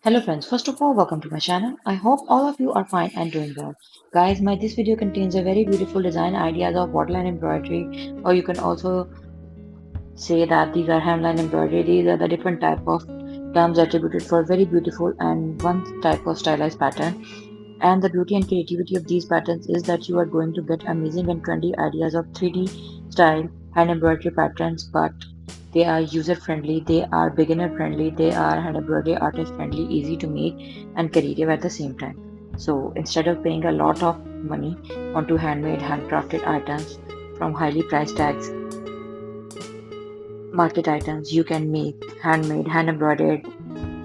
Hello friends, first of all, welcome to my channel. I hope all of you are fine and doing well. Guys, this video contains a very beautiful design ideas of waterline embroidery, or you can also say that these are hemline embroidery. These are the different type of terms attributed for very beautiful and one type of stylized pattern. And the beauty and creativity of these patterns is that you are going to get amazing and trendy ideas of 3D style hand embroidery patterns, but they are user friendly, they are beginner friendly, they are hand embroidery artist friendly, easy to make and creative at the same time. So instead of paying a lot of money onto handmade, handcrafted items from highly priced tags, market items, you can make handmade, hand embroidered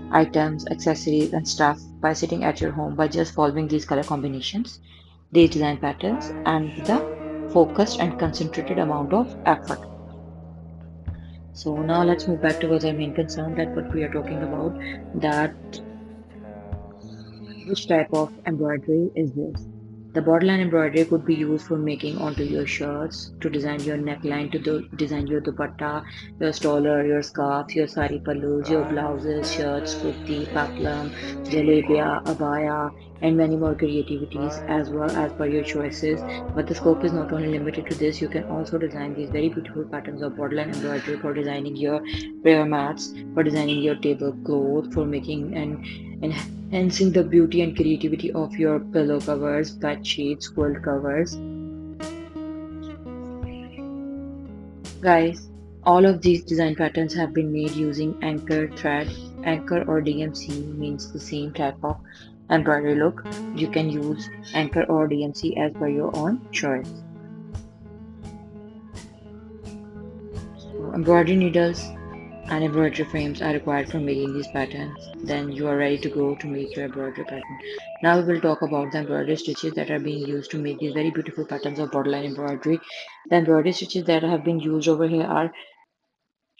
items, accessories, and stuff by sitting at your home by just following these color combinations, these design patterns, and with a focused and concentrated amount of effort. So now let's move back towards our main concern, that what we are talking about, that which type of embroidery is this? The borderline embroidery could be used for making onto your shirts, to design your neckline, to design your dupatta, your stroller, your scarf, your sari pallus, your blouses, shirts, kurti, paklam, jalebia, abaya, and many more creativities as well as per your choices. But the scope is not only limited to this, you can also design these very beautiful patterns of borderline embroidery for designing your prayer mats, for designing your tablecloth, for making and enhancing the beauty and creativity of your pillow covers, bed sheets, quilt covers. Guys, all of these design patterns have been made using anchor thread. Anchor or DMC means the same type of embroidery look. You can use anchor or DMC as per your own choice. So embroidery needles and embroidery frames are required for making these patterns. Then you are ready to go to make your embroidery pattern. Now we will talk about the embroidery stitches that are being used to make these very beautiful patterns of borderline embroidery. The embroidery stitches that have been used over here are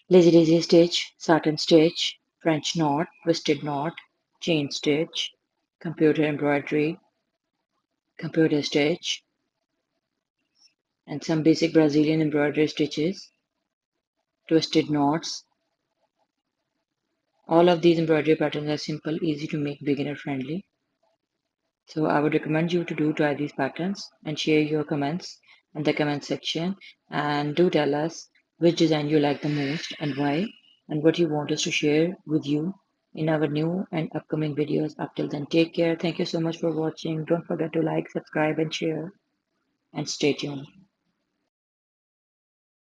lazy daisy stitch, satin stitch, French knot, twisted knot, chain stitch, computer embroidery, computer stitch, and some basic Brazilian embroidery stitches, twisted knots. All of these embroidery patterns are simple, easy to make, beginner friendly. So I would recommend you to try these patterns and share your comments in the comment section, and do tell us which design you like the most and why, and what you want us to share with you in our new and upcoming videos. Up till then, take care. Thank you so much for watching. Don't forget to like, subscribe, and share, and stay tuned.